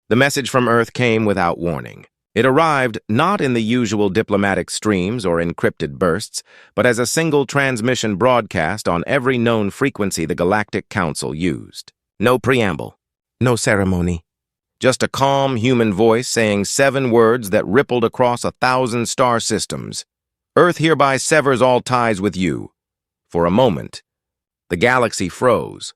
The message from Earth came without warning. It arrived not in the usual diplomatic streams or encrypted bursts, but as a single transmission broadcast on every known frequency the Galactic Council used. No preamble, no ceremony. Just a calm human voice saying 7 words that rippled across 1,000 star systems. Earth hereby severs all ties with you. For a moment, the galaxy froze.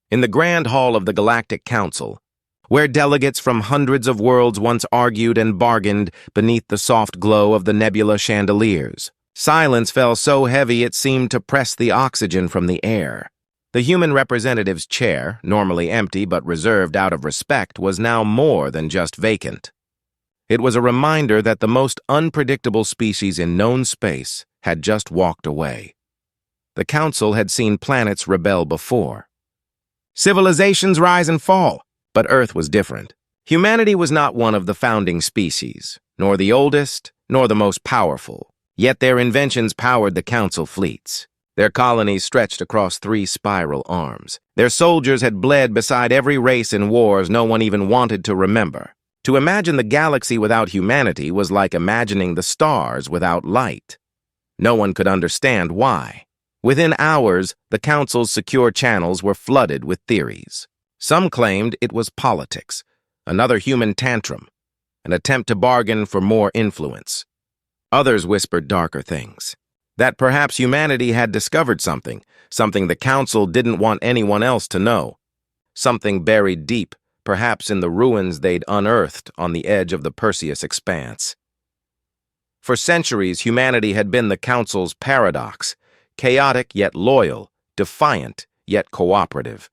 In the grand hall of the Galactic Council, where delegates from hundreds of worlds once argued and bargained beneath the soft glow of the nebula chandeliers, silence fell so heavy it seemed to press the oxygen from the air. The human representative's chair, normally empty but reserved out of respect, was now more than just vacant. It was a reminder that the most unpredictable species in known space had just walked away. The Council had seen planets rebel before. Civilizations rise and fall. But Earth was different. Humanity was not one of the founding species, nor the oldest, nor the most powerful. Yet their inventions powered the Council fleets. Their colonies stretched across 3 spiral arms. Their soldiers had bled beside every race in wars no one even wanted to remember. To imagine the galaxy without humanity was like imagining the stars without light. No one could understand why. Within hours, the Council's secure channels were flooded with theories. Some claimed it was politics, another human tantrum, an attempt to bargain for more influence. Others whispered darker things, that perhaps humanity had discovered something the Council didn't want anyone else to know, something buried deep, perhaps in the ruins they'd unearthed on the edge of the Perseus expanse. For centuries, humanity had been the Council's paradox, chaotic yet loyal, defiant yet cooperative.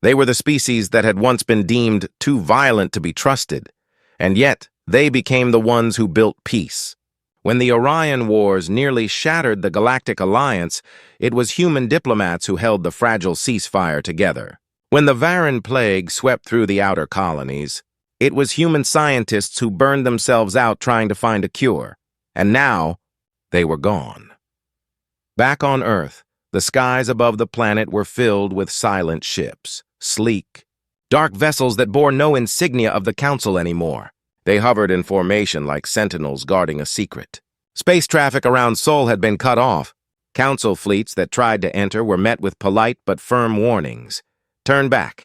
They were the species that had once been deemed too violent to be trusted, and yet they became the ones who built peace. When the Orion Wars nearly shattered the Galactic Alliance, it was human diplomats who held the fragile ceasefire together. When the Varan Plague swept through the outer colonies, it was human scientists who burned themselves out trying to find a cure, and now they were gone. Back on Earth, the skies above the planet were filled with silent ships. Sleek, dark vessels that bore no insignia of the Council anymore. They hovered in formation like sentinels guarding a secret. Space traffic around Sol had been cut off. Council fleets that tried to enter were met with polite but firm warnings. Turn back.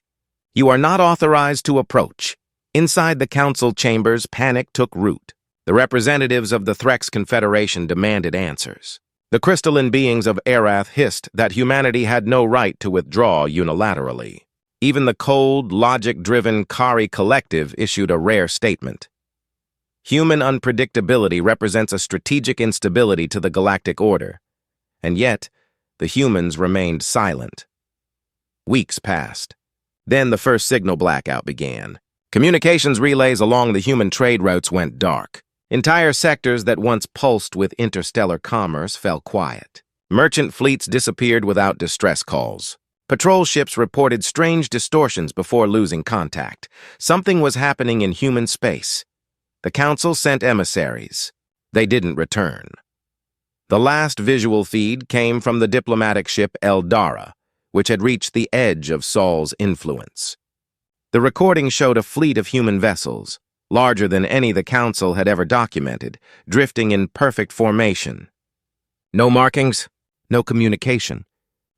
You are not authorized to approach. Inside the Council chambers, panic took root. The representatives of the Threx Confederation demanded answers. The crystalline beings of Arath hissed that humanity had no right to withdraw unilaterally. Even the cold, logic-driven Kari Collective issued a rare statement. Human unpredictability represents a strategic instability to the galactic order, and yet the humans remained silent. Weeks passed. Then the first signal blackout began. Communications relays along the human trade routes went dark. Entire sectors that once pulsed with interstellar commerce fell quiet. Merchant fleets disappeared without distress calls. Patrol ships reported strange distortions before losing contact. Something was happening in human space. The Council sent emissaries. They didn't return. The last visual feed came from the diplomatic ship Eldara, which had reached the edge of Sol's influence. The recording showed a fleet of human vessels, larger than any the Council had ever documented, drifting in perfect formation. No markings, no communication.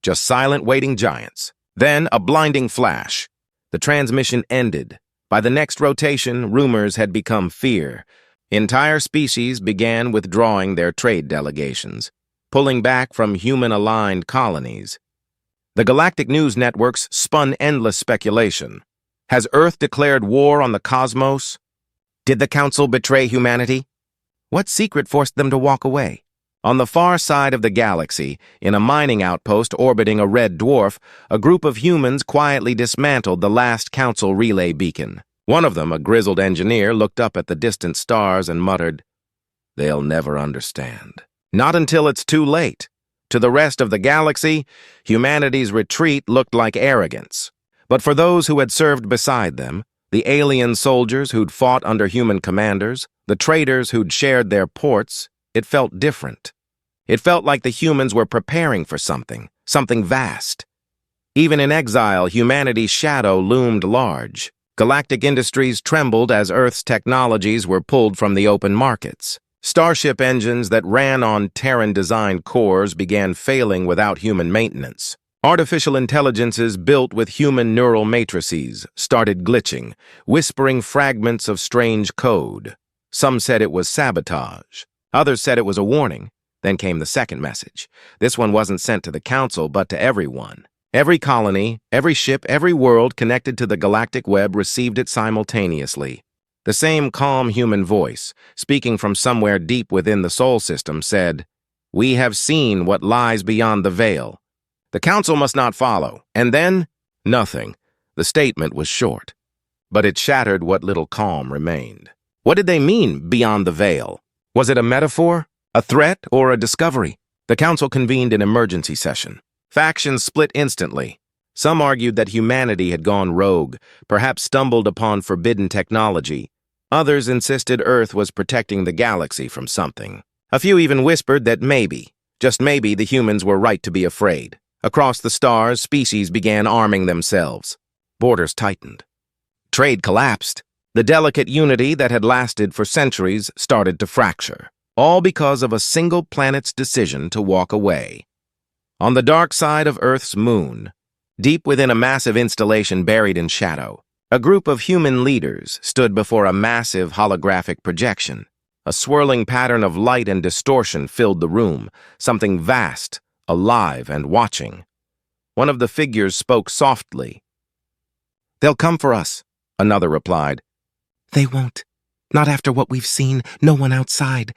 Just silent waiting giants. Then a blinding flash. The transmission ended. By the next rotation, rumors had become fear. Entire species began withdrawing their trade delegations, pulling back from human-aligned colonies. The galactic news networks spun endless speculation. Has Earth declared war on the cosmos? Did the Council betray humanity? What secret forced them to walk away? On the far side of the galaxy, in a mining outpost orbiting a red dwarf, a group of humans quietly dismantled the last Council relay beacon. One of them, a grizzled engineer, looked up at the distant stars and muttered, "They'll never understand." Not until it's too late. To the rest of the galaxy, humanity's retreat looked like arrogance. But for those who had served beside them, the alien soldiers who'd fought under human commanders, the traders who'd shared their ports, it felt different. It felt like the humans were preparing for something vast. Even in exile, humanity's shadow loomed large. Galactic industries trembled as Earth's technologies were pulled from the open markets. Starship engines that ran on Terran-designed cores began failing without human maintenance. Artificial intelligences built with human neural matrices started glitching, whispering fragments of strange code. Some said it was sabotage. Others said it was a warning. Then came the second message. This one wasn't sent to the Council, but to everyone. Every colony, every ship, every world connected to the galactic web received it simultaneously. The same calm human voice, speaking from somewhere deep within the Sol system, said, "We have seen what lies beyond the veil. The Council must not follow." And then, nothing. The statement was short, but it shattered what little calm remained. What did they mean, beyond the veil? Was it a metaphor, a threat, or a discovery? The Council convened an emergency session. Factions split instantly. Some argued that humanity had gone rogue, perhaps stumbled upon forbidden technology. Others insisted Earth was protecting the galaxy from something. A few even whispered that maybe, just maybe, the humans were right to be afraid. Across the stars, species began arming themselves. Borders tightened. Trade collapsed. The delicate unity that had lasted for centuries started to fracture, all because of a single planet's decision to walk away. On the dark side of Earth's moon, deep within a massive installation buried in shadow, a group of human leaders stood before a massive holographic projection. A swirling pattern of light and distortion filled the room, something vast, alive, and watching. One of the figures spoke softly. "They'll come for us," another replied. "They won't. Not after what we've seen, no one outside."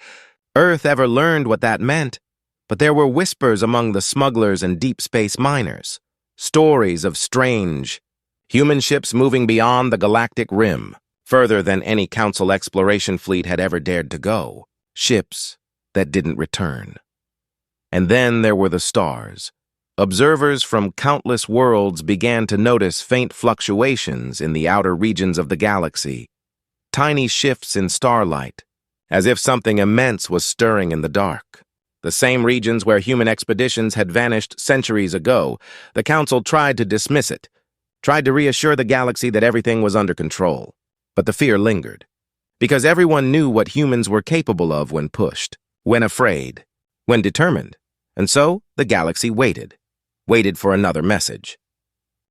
Earth ever learned what that meant, but there were whispers among the smugglers and deep space miners. Stories of strange human ships moving beyond the galactic rim, further than any Council exploration fleet had ever dared to go. Ships that didn't return. And then there were the stars. Observers from countless worlds began to notice faint fluctuations in the outer regions of the galaxy. Tiny shifts in starlight, as if something immense was stirring in the dark. The same regions where human expeditions had vanished centuries ago. The Council tried to dismiss it, tried to reassure the galaxy that everything was under control. But the fear lingered, because everyone knew what humans were capable of when pushed, when afraid, when determined. And so the galaxy waited for another message,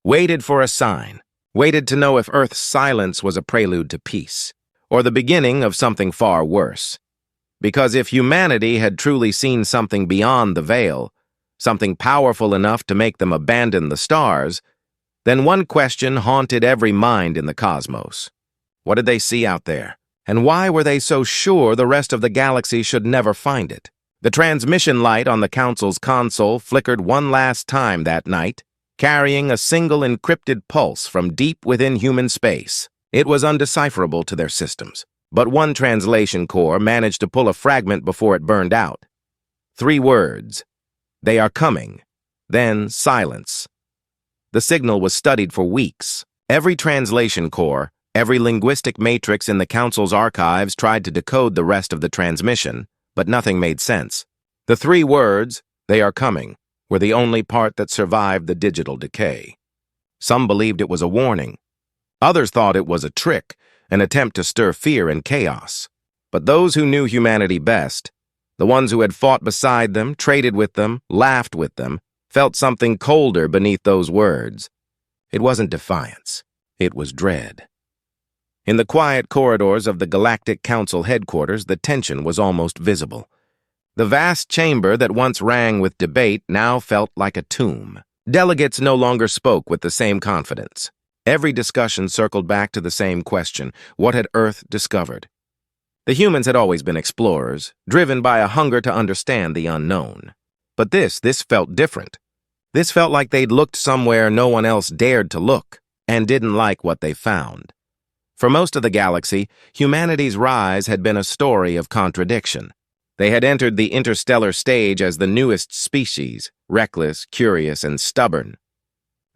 waited for a sign, waited to know if Earth's silence was a prelude to peace, or the beginning of something far worse. Because if humanity had truly seen something beyond the veil, something powerful enough to make them abandon the stars, then one question haunted every mind in the cosmos. What did they see out there? And why were they so sure the rest of the galaxy should never find it? The transmission light on the Council's console flickered one last time that night, carrying a single encrypted pulse from deep within human space. It was undecipherable to their systems, but one translation core managed to pull a fragment before it burned out. 3 words. "They are coming." Then silence. The signal was studied for weeks. Every translation core, every linguistic matrix in the Council's archives tried to decode the rest of the transmission, but nothing made sense. The 3 words, "They are coming," were the only part that survived the digital decay. Some believed it was a warning. Others thought it was a trick, an attempt to stir fear and chaos. But those who knew humanity best, the ones who had fought beside them, traded with them, laughed with them, felt something colder beneath those words. It wasn't defiance. It was dread. In the quiet corridors of the Galactic Council headquarters, the tension was almost visible. The vast chamber that once rang with debate now felt like a tomb. Delegates no longer spoke with the same confidence. Every discussion circled back to the same question: what had Earth discovered? The humans had always been explorers, driven by a hunger to understand the unknown. But this felt different. This felt like they'd looked somewhere no one else dared to look, and didn't like what they found. For most of the galaxy, humanity's rise had been a story of contradiction. They had entered the interstellar stage as the newest species, reckless, curious, and stubborn.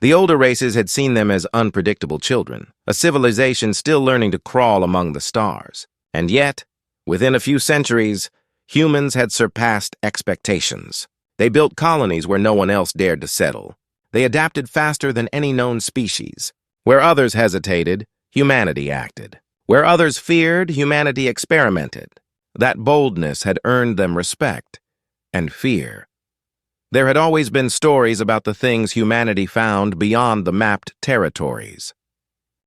The older races had seen them as unpredictable children, a civilization still learning to crawl among the stars. And yet, within a few centuries, humans had surpassed expectations. They built colonies where no one else dared to settle. They adapted faster than any known species. Where others hesitated, Humanity acted. Where others feared, humanity experimented. That boldness had earned them respect and fear. There had always been stories about the things humanity found beyond the mapped territories.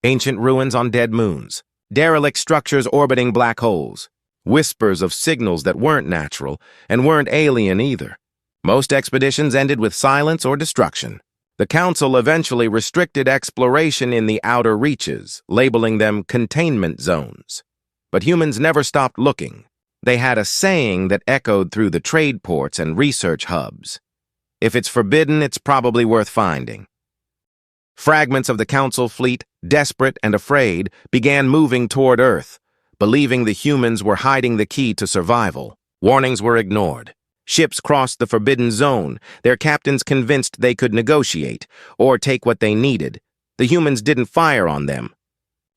Ancient ruins on dead moons, derelict structures orbiting black holes, whispers of signals that weren't natural and weren't alien either. Most expeditions ended with silence or destruction. The Council eventually restricted exploration in the outer reaches, labeling them containment zones. But humans never stopped looking. They had a saying that echoed through the trade ports and research hubs. If it's forbidden, it's probably worth finding. Fragments of the Council fleet, desperate and afraid, began moving toward Earth, believing the humans were hiding the key to survival. Warnings were ignored. Ships crossed the forbidden zone, their captains convinced they could negotiate or take what they needed. The humans didn't fire on them.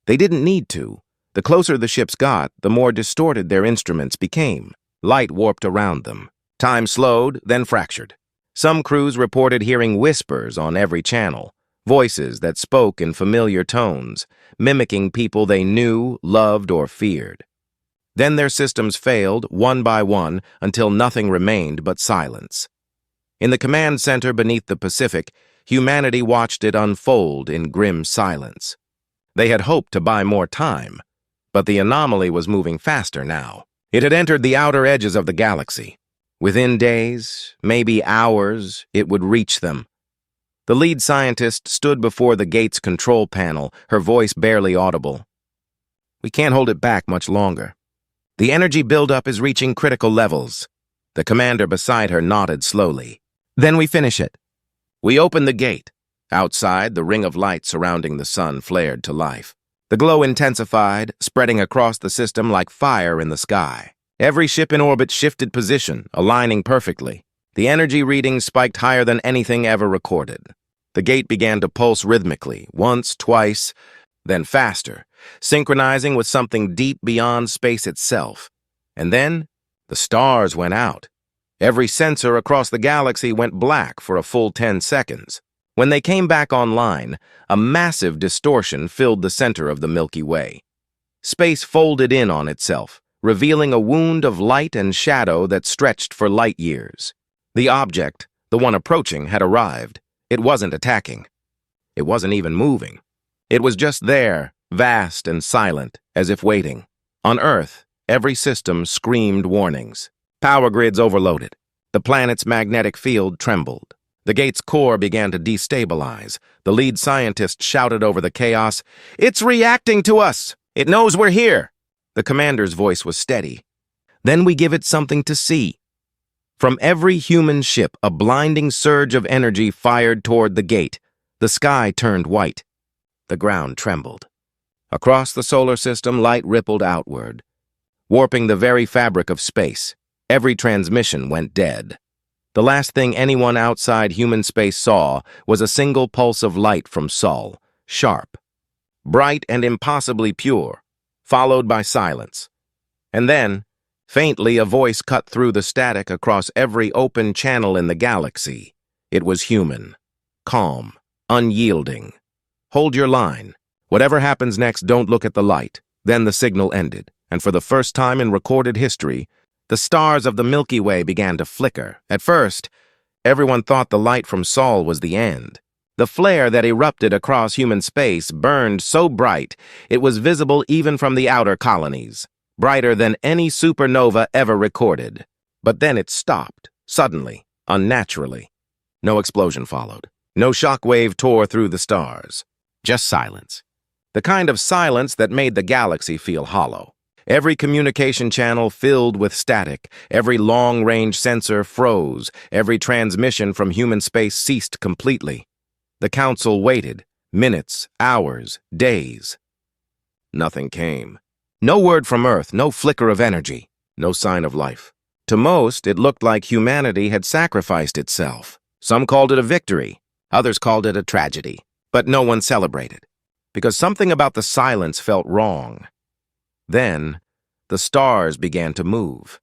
They didn't need to. The closer the ships got, the more distorted their instruments became. Light warped around them. Time slowed, then fractured. Some crews reported hearing whispers on every channel, voices that spoke in familiar tones, mimicking people they knew, loved, or feared. Then their systems failed, one by one, until nothing remained but silence. In the command center beneath the Pacific, humanity watched it unfold in grim silence. They had hoped to buy more time, but the anomaly was moving faster now. It had entered the outer edges of the galaxy. Within days, maybe hours, it would reach them. The lead scientist stood before the gate's control panel, her voice barely audible. "We can't hold it back much longer. The energy buildup is reaching critical levels." The commander beside her nodded slowly. "Then we finish it." We opened the gate. Outside, the ring of light surrounding the sun flared to life. The glow intensified, spreading across the system like fire in the sky. Every ship in orbit shifted position, aligning perfectly. The energy readings spiked higher than anything ever recorded. The gate began to pulse rhythmically, once, twice, then faster, synchronizing with something deep beyond space itself. And then, the stars went out. Every sensor across the galaxy went black for a full 10 seconds. When they came back online, a massive distortion filled the center of the Milky Way. Space folded in on itself, revealing a wound of light and shadow that stretched for light years. The object, the one approaching, had arrived. It wasn't attacking. It wasn't even moving. It was just there, vast and silent, as if waiting. On Earth, every system screamed warnings. Power grids overloaded. The planet's magnetic field trembled. The gate's core began to destabilize. The lead scientist shouted over the chaos, "It's reacting to us! It knows we're here!" The commander's voice was steady. "Then we give it something to see." From every human ship, a blinding surge of energy fired toward the gate. The sky turned white. The ground trembled. Across the solar system, light rippled outward, warping the very fabric of space. Every transmission went dead. The last thing anyone outside human space saw was a single pulse of light from Sol, sharp, bright and impossibly pure, followed by silence. And then, faintly, a voice cut through the static across every open channel in the galaxy. It was human, calm, unyielding. "Hold your line. Whatever happens next, don't look at the light." Then the signal ended, and for the first time in recorded history, the stars of the Milky Way began to flicker. At first, everyone thought the light from Sol was the end. The flare that erupted across human space burned so bright it was visible even from the outer colonies, brighter than any supernova ever recorded. But then it stopped, suddenly, unnaturally. No explosion followed. No shockwave tore through the stars. Just silence. The kind of silence that made the galaxy feel hollow. Every communication channel filled with static, every long-range sensor froze, every transmission from human space ceased completely. The Council waited, minutes, hours, days. Nothing came. No word from Earth, no flicker of energy, no sign of life. To most, it looked like humanity had sacrificed itself. Some called it a victory, others called it a tragedy. But no one celebrated, because something about the silence felt wrong. Then, the stars began to move.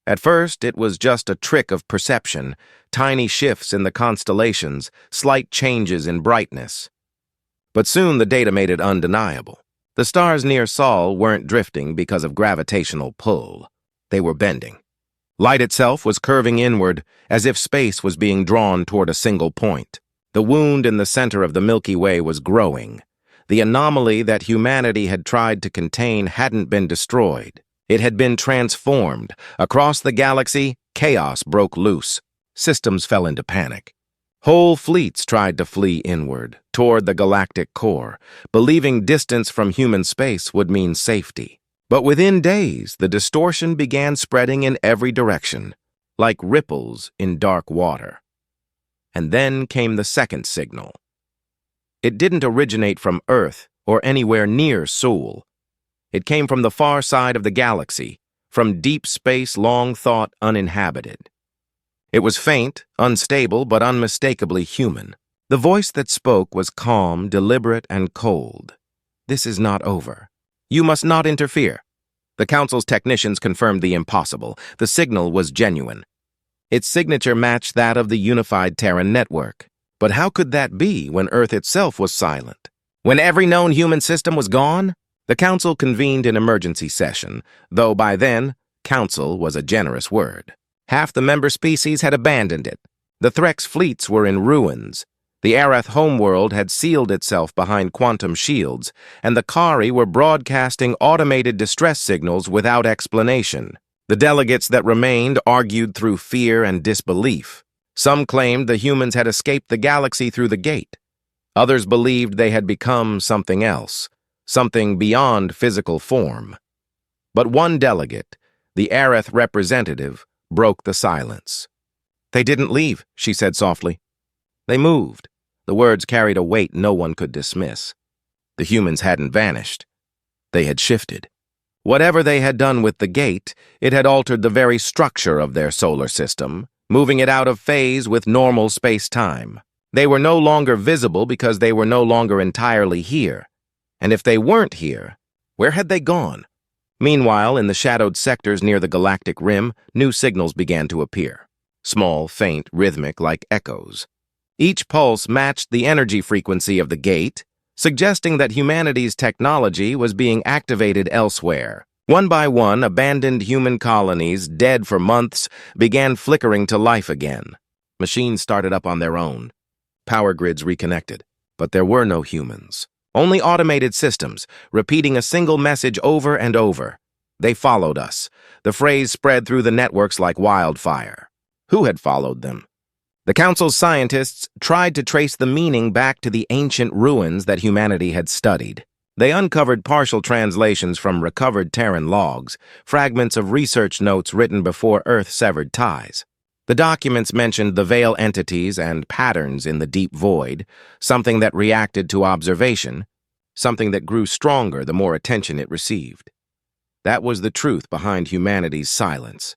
At first, it was just a trick of perception, tiny shifts in the constellations, slight changes in brightness. But soon the data made it undeniable. The stars near Sol weren't drifting because of gravitational pull. They were bending. Light itself was curving inward, as if space was being drawn toward a single point. The wound in the center of the Milky Way was growing. The anomaly that humanity had tried to contain hadn't been destroyed. It had been transformed. Across the galaxy, chaos broke loose. Systems fell into panic. Whole fleets tried to flee inward, toward the galactic core, believing distance from human space would mean safety. But within days, the distortion began spreading in every direction, like ripples in dark water. And then came the second signal. It didn't originate from Earth or anywhere near Sol. It came from the far side of the galaxy, from deep space long thought uninhabited. It was faint, unstable, but unmistakably human. The voice that spoke was calm, deliberate, and cold. "This is not over. You must not interfere." The Council's technicians confirmed the impossible. The signal was genuine. Its signature matched that of the unified Terran network. But how could that be when Earth itself was silent? When every known human system was gone? The Council convened an emergency session, though by then, council was a generous word. Half the member species had abandoned it. The Threx fleets were in ruins. The Arath homeworld had sealed itself behind quantum shields, and the Kari were broadcasting automated distress signals without explanation. The delegates that remained argued through fear and disbelief. Some claimed the humans had escaped the galaxy through the gate. Others believed they had become something else, something beyond physical form. But one delegate, the Arath representative, broke the silence. "They didn't leave," she said softly. "They moved." The words carried a weight no one could dismiss. The humans hadn't vanished. They had shifted. Whatever they had done with the gate, it had altered the very structure of their solar system, moving it out of phase with normal space-time. They were no longer visible because they were no longer entirely here. And if they weren't here, where had they gone? Meanwhile, in the shadowed sectors near the galactic rim, new signals began to appear. Small, faint, rhythmic, like echoes. Each pulse matched the energy frequency of the gate, suggesting that humanity's technology was being activated elsewhere. One by one, abandoned human colonies, dead for months, began flickering to life again. Machines started up on their own. Power grids reconnected. But there were no humans. Only automated systems, repeating a single message over and over. "They followed us." The phrase spread through the networks like wildfire. Who had followed them? The Council's scientists tried to trace the meaning back to the ancient ruins that humanity had studied. They uncovered partial translations from recovered Terran logs, fragments of research notes written before Earth severed ties. The documents mentioned the veil entities and patterns in the deep void, something that reacted to observation, something that grew stronger the more attention it received. That was the truth behind humanity's silence.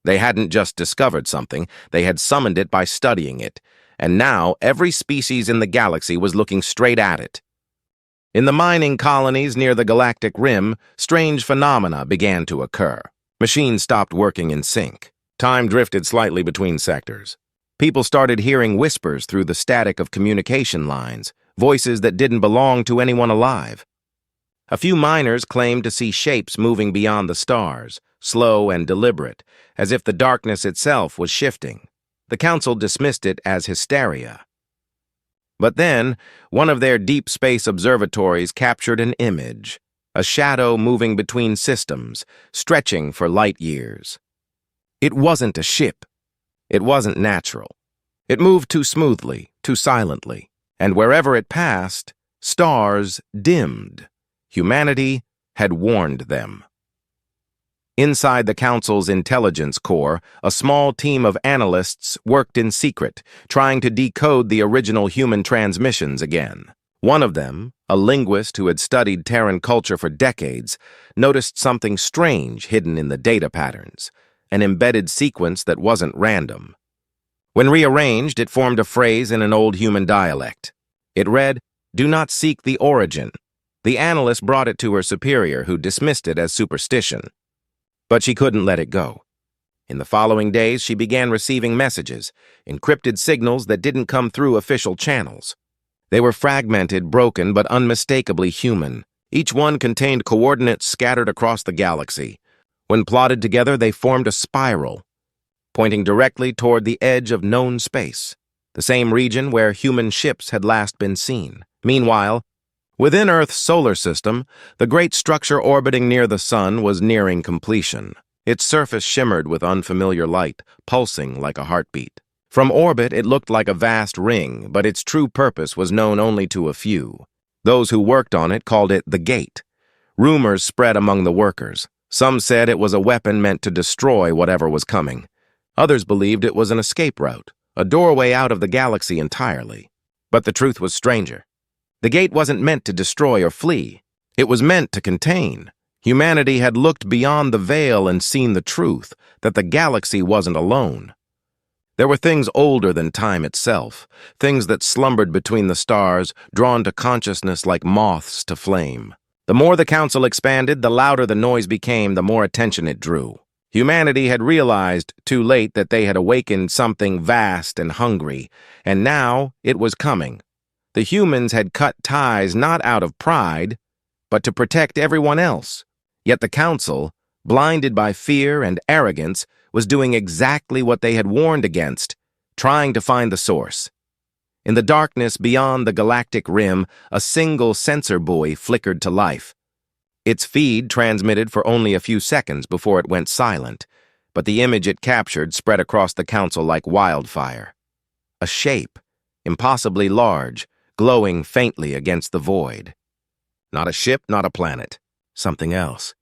They hadn't just discovered something, they had summoned it by studying it, and now every species in the galaxy was looking straight at it. In the mining colonies near the galactic rim, strange phenomena began to occur. Machines stopped working in sync. Time drifted slightly between sectors. People started hearing whispers through the static of communication lines, voices that didn't belong to anyone alive. A few miners claimed to see shapes moving beyond the stars, slow and deliberate, as if the darkness itself was shifting. The Council dismissed it as hysteria. But then, one of their deep space observatories captured an image, a shadow moving between systems, stretching for light years. It wasn't a ship. It wasn't natural. It moved too smoothly, too silently, and wherever it passed, stars dimmed. Humanity had warned them. Inside the Council's intelligence core, a small team of analysts worked in secret, trying to decode the original human transmissions again. One of them, a linguist who had studied Terran culture for decades, noticed something strange hidden in the data patterns, an embedded sequence that wasn't random. When rearranged, it formed a phrase in an old human dialect. It read, "Do not seek the origin." The analyst brought it to her superior, who dismissed it as superstition. But she couldn't let it go. In the following days, she began receiving messages, encrypted signals that didn't come through official channels. They were fragmented, broken, but unmistakably human. Each one contained coordinates scattered across the galaxy. When plotted together, they formed a spiral, pointing directly toward the edge of known space, the same region where human ships had last been seen. Meanwhile, within Earth's solar system, the great structure orbiting near the sun was nearing completion. Its surface shimmered with unfamiliar light, pulsing like a heartbeat. From orbit, it looked like a vast ring, but its true purpose was known only to a few. Those who worked on it called it the Gate. Rumors spread among the workers. Some said it was a weapon meant to destroy whatever was coming. Others believed it was an escape route, a doorway out of the galaxy entirely. But the truth was stranger. The Gate wasn't meant to destroy or flee. It was meant to contain. Humanity had looked beyond the veil and seen the truth, that the galaxy wasn't alone. There were things older than time itself, things that slumbered between the stars, drawn to consciousness like moths to flame. The more the council expanded, the louder the noise became, the more attention it drew. Humanity had realized, too late, that they had awakened something vast and hungry, and now it was coming. The humans had cut ties not out of pride, but to protect everyone else. Yet the council, blinded by fear and arrogance, was doing exactly what they had warned against, trying to find the source. In the darkness beyond the galactic rim, a single sensor buoy flickered to life. Its feed transmitted for only a few seconds before it went silent, but the image it captured spread across the council like wildfire. A shape, impossibly large, glowing faintly against the void. Not a ship, not a planet. Something else.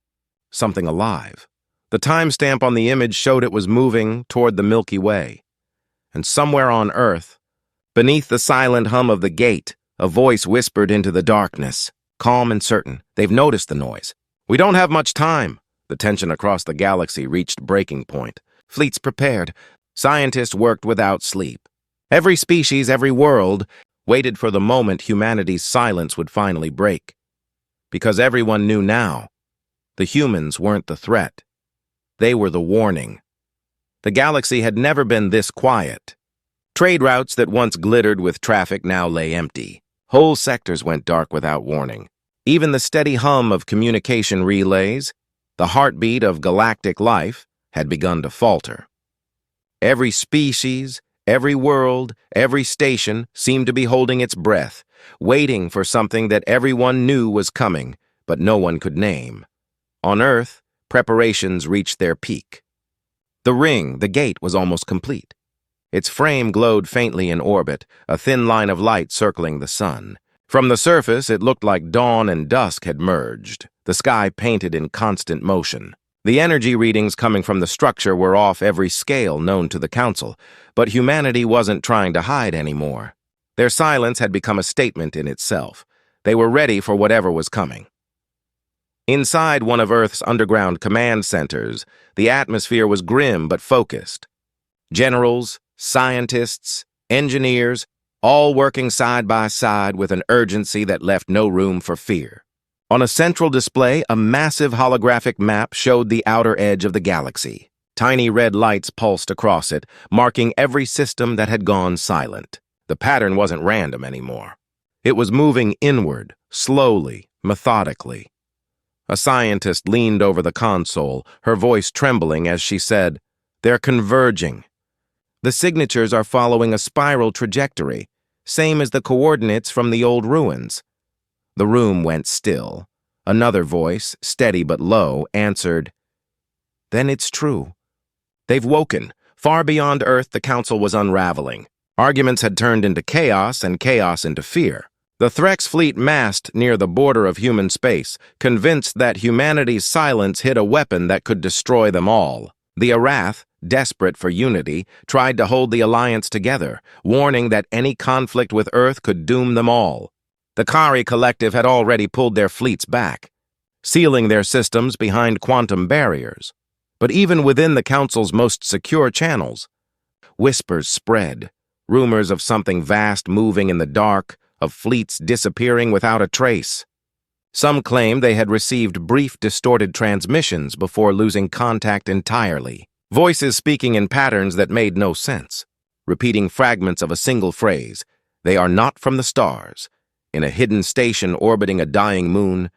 Something alive. The timestamp on the image showed it was moving toward the Milky Way. And somewhere on Earth, beneath the silent hum of the Gate, a voice whispered into the darkness, calm and certain. They've noticed the noise. We don't have much time. The tension across the galaxy reached breaking point. Fleets prepared. Scientists worked without sleep. Every species, every world, waited for the moment humanity's silence would finally break. Because everyone knew now, the humans weren't the threat. They were the warning. The galaxy had never been this quiet. Trade routes that once glittered with traffic now lay empty. Whole sectors went dark without warning. Even the steady hum of communication relays, the heartbeat of galactic life, had begun to falter. Every species, every world, every station seemed to be holding its breath, waiting for something that everyone knew was coming, but no one could name. On Earth, preparations reached their peak. The ring, the Gate, was almost complete. Its frame glowed faintly in orbit, a thin line of light circling the sun. From the surface, it looked like dawn and dusk had merged, the sky painted in constant motion. The energy readings coming from the structure were off every scale known to the Council, but humanity wasn't trying to hide anymore. Their silence had become a statement in itself. They were ready for whatever was coming. Inside one of Earth's underground command centers, the atmosphere was grim but focused. Generals, scientists, engineers, all working side by side with an urgency that left no room for fear. On a central display, a massive holographic map showed the outer edge of the galaxy. Tiny red lights pulsed across it, marking every system that had gone silent. The pattern wasn't random anymore. It was moving inward, slowly, methodically. A scientist leaned over the console, her voice trembling as she said, "They're converging. The signatures are following a spiral trajectory, same as the coordinates from the old ruins." The room went still. Another voice, steady but low, answered, "Then it's true. They've woken. Far beyond Earth, the Council was unraveling. Arguments had turned into chaos and chaos into fear. The Threx fleet massed near the border of human space, convinced that humanity's silence hid a weapon that could destroy them all. The Arath, desperate for unity, tried to hold the alliance together, warning that any conflict with Earth could doom them all. The Kari Collective had already pulled their fleets back, sealing their systems behind quantum barriers. But even within the Council's most secure channels, whispers spread, rumors of something vast moving in the dark, of fleets disappearing without a trace. Some claimed they had received brief, distorted transmissions before losing contact entirely. Voices speaking in patterns that made no sense, repeating fragments of a single phrase. They are not from the stars. In a hidden station orbiting a dying moon,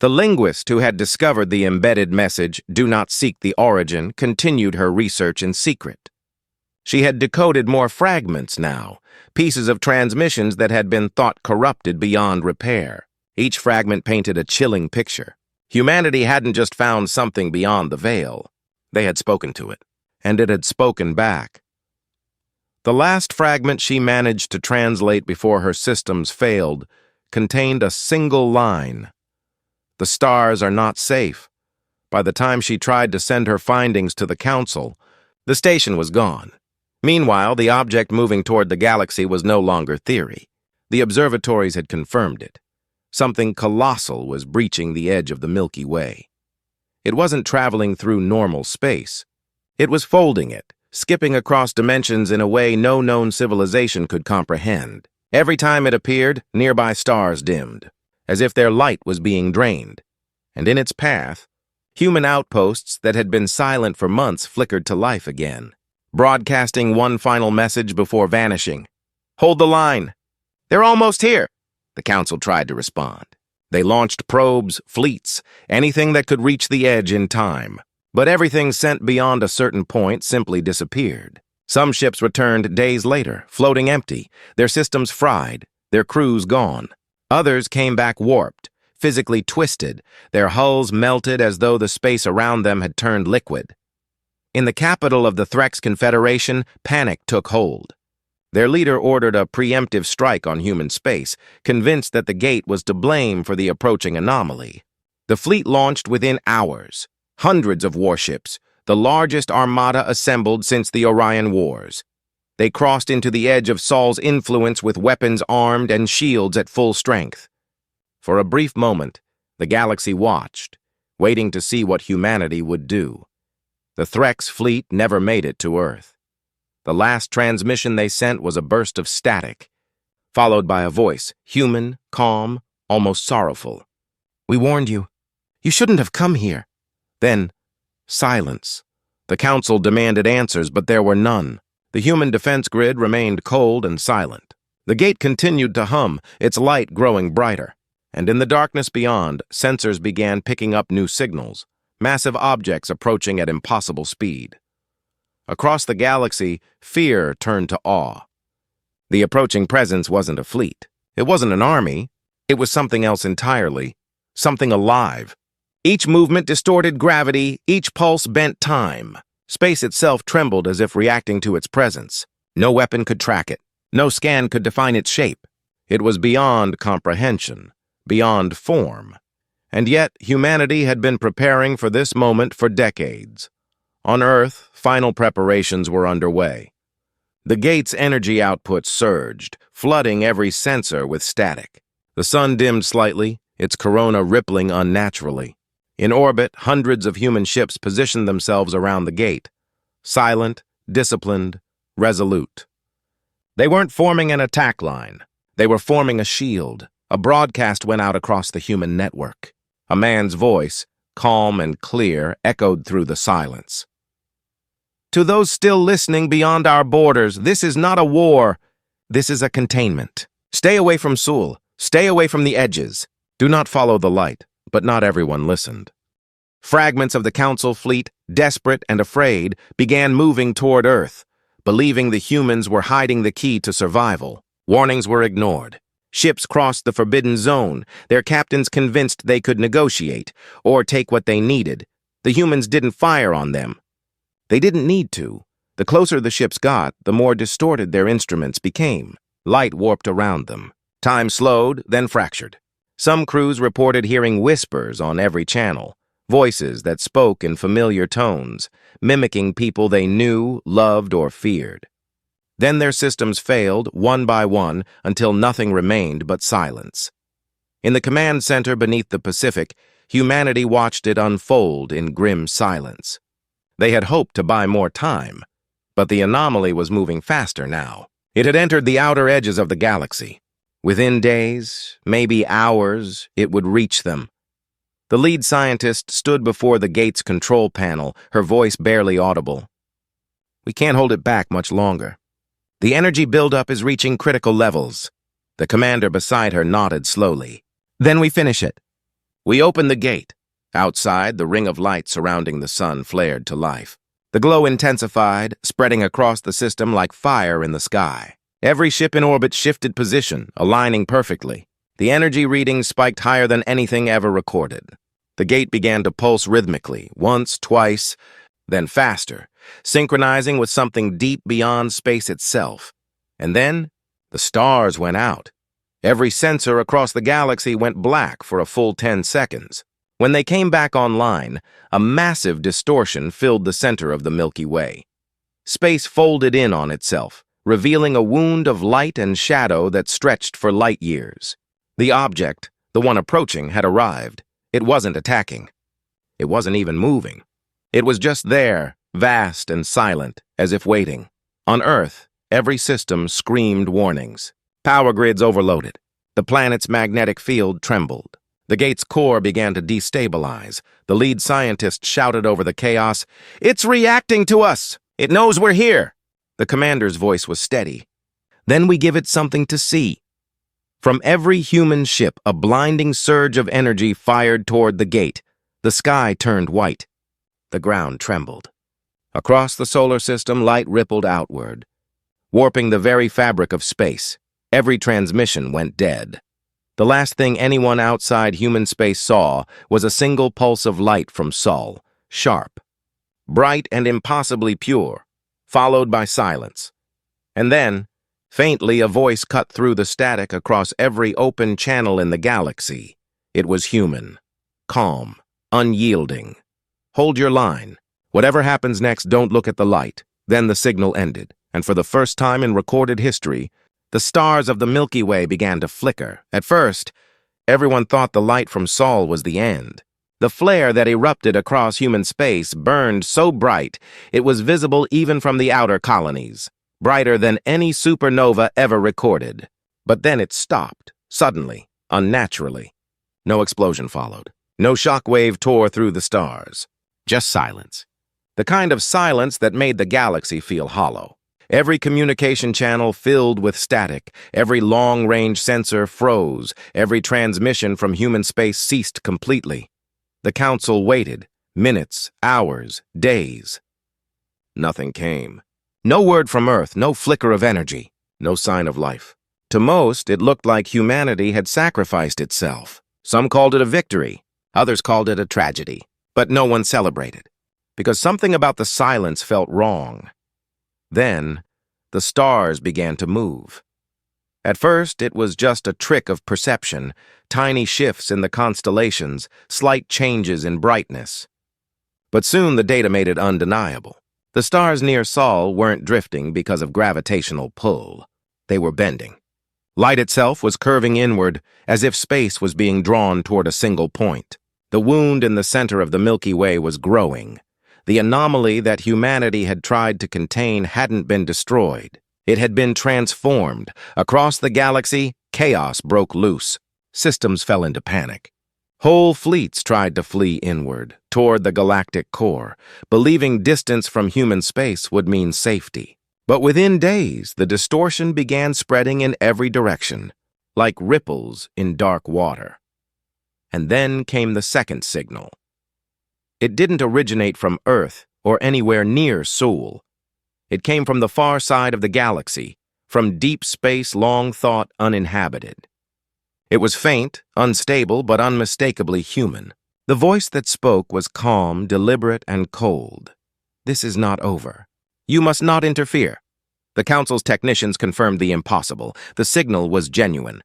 the linguist who had discovered the embedded message, "Do not seek the origin," continued her research in secret. She had decoded more fragments now, pieces of transmissions that had been thought corrupted beyond repair. Each fragment painted a chilling picture. Humanity hadn't just found something beyond the veil. They had spoken to it, and it had spoken back. The last fragment she managed to translate before her systems failed contained a single line. "The stars are not safe." By the time she tried to send her findings to the council, the station was gone. Meanwhile, the object moving toward the galaxy was no longer theory. The observatories had confirmed it. Something colossal was breaching the edge of the Milky Way. It wasn't traveling through normal space. It was folding it, skipping across dimensions in a way no known civilization could comprehend. Every time it appeared, nearby stars dimmed, as if their light was being drained. And in its path, human outposts that had been silent for months flickered to life again, broadcasting one final message before vanishing. "Hold the line. They're almost here," the council tried to respond. They launched probes, fleets, anything that could reach the edge in time. But everything sent beyond a certain point simply disappeared. Some ships returned days later, floating empty, their systems fried, their crews gone. Others came back warped, physically twisted, their hulls melted as though the space around them had turned liquid. In the capital of the Threx Confederation, panic took hold. Their leader ordered a preemptive strike on human space, convinced that the gate was to blame for the approaching anomaly. The fleet launched within hours. Hundreds of warships, the largest armada assembled since the Orion Wars. They crossed into the edge of Sol's influence with weapons armed and shields at full strength. For a brief moment, the galaxy watched, waiting to see what humanity would do. The Threx fleet never made it to Earth. The last transmission they sent was a burst of static, followed by a voice, human, calm, almost sorrowful. "We warned you. You shouldn't have come here." Then, silence. The council demanded answers, but there were none. The human defense grid remained cold and silent. The gate continued to hum, its light growing brighter. And in the darkness beyond, sensors began picking up new signals, massive objects approaching at impossible speed. Across the galaxy, fear turned to awe. The approaching presence wasn't a fleet. It wasn't an army. It was something else entirely. Something alive. Each movement distorted gravity, each pulse bent time. Space itself trembled as if reacting to its presence. No weapon could track it. No scan could define its shape. It was beyond comprehension, beyond form. And yet, humanity had been preparing for this moment for decades. On Earth, final preparations were underway. The gate's energy output surged, flooding every sensor with static. The sun dimmed slightly, its corona rippling unnaturally. In orbit, hundreds of human ships positioned themselves around the gate, silent, disciplined, resolute. They weren't forming an attack line. They were forming a shield. A broadcast went out across the human network. A man's voice, calm and clear, echoed through the silence. "To those still listening beyond our borders, this is not a war. This is a containment. Stay away from Sul. Stay away from the edges. Do not follow the light." But not everyone listened. Fragments of the Council fleet, desperate and afraid, began moving toward Earth, believing the humans were hiding the key to survival. Warnings were ignored. Ships crossed the forbidden zone, their captains convinced they could negotiate, or take what they needed. The humans didn't fire on them. They didn't need to. The closer the ships got, the more distorted their instruments became. Light warped around them. Time slowed, then fractured. Some crews reported hearing whispers on every channel, voices that spoke in familiar tones, mimicking people they knew, loved, or feared. Then their systems failed, one by one, until nothing remained but silence. In the command center beneath the Pacific, humanity watched it unfold in grim silence. They had hoped to buy more time, but the anomaly was moving faster now. It had entered the outer edges of the galaxy. Within days, maybe hours, it would reach them. The lead scientist stood before the gate's control panel, her voice barely audible. "We can't hold it back much longer. The energy buildup is reaching critical levels. The commander beside her nodded slowly. Then we finish it. We open the gate. Outside, the ring of light surrounding the sun flared to life. The glow intensified, spreading across the system like fire in the sky. Every ship in orbit shifted position, aligning perfectly. The energy readings spiked higher than anything ever recorded. The gate began to pulse rhythmically, once, twice, then faster, synchronizing with something deep beyond space itself. And then, the stars went out. Every sensor across the galaxy went black for a full 10 seconds. When they came back online, a massive distortion filled the center of the Milky Way. Space folded in on itself, revealing a wound of light and shadow that stretched for light years. The object, the one approaching, had arrived. It wasn't attacking. It wasn't even moving. It was just there, vast and silent, as if waiting. On Earth, every system screamed warnings. Power grids overloaded. The planet's magnetic field trembled. The gate's core began to destabilize. The lead scientist shouted over the chaos, "It's reacting to us! It knows we're here!" The commander's voice was steady. "Then we give it something to see." From every human ship, a blinding surge of energy fired toward the gate. The sky turned white. The ground trembled. Across the solar system, light rippled outward, warping the very fabric of space. Every transmission went dead. The last thing anyone outside human space saw was a single pulse of light from Sol, sharp, bright and impossibly pure, followed by silence. And then, faintly, a voice cut through the static across every open channel in the galaxy. It was human, calm, unyielding. "Hold your line. Whatever happens next, don't look at the light." Then the signal ended, and for the first time in recorded history, the stars of the Milky Way began to flicker. At first, everyone thought the light from Sol was the end. The flare that erupted across human space burned so bright it was visible even from the outer colonies, brighter than any supernova ever recorded. But then it stopped, suddenly, unnaturally. No explosion followed. No shockwave tore through the stars. Just silence. The kind of silence that made the galaxy feel hollow. Every communication channel filled with static, every long-range sensor froze, every transmission from human space ceased completely. The council waited, minutes, hours, days. Nothing came. No word from Earth, no flicker of energy, no sign of life. To most, it looked like humanity had sacrificed itself. Some called it a victory, others called it a tragedy. But no one celebrated, because something about the silence felt wrong. Then, the stars began to move. At first, it was just a trick of perception, tiny shifts in the constellations, slight changes in brightness. But soon the data made it undeniable. The stars near Sol weren't drifting because of gravitational pull. They were bending. Light itself was curving inward, as if space was being drawn toward a single point. The wound in the center of the Milky Way was growing. The anomaly that humanity had tried to contain hadn't been destroyed. It had been transformed. Across the galaxy, chaos broke loose. Systems fell into panic. Whole fleets tried to flee inward, toward the galactic core, believing distance from human space would mean safety. But within days, the distortion began spreading in every direction, like ripples in dark water. And then came the second signal. It didn't originate from Earth or anywhere near Sol. It came from the far side of the galaxy, from deep space long thought uninhabited. It was faint, unstable, but unmistakably human. The voice that spoke was calm, deliberate, and cold. "This is not over. You must not interfere." The Council's technicians confirmed the impossible. The signal was genuine.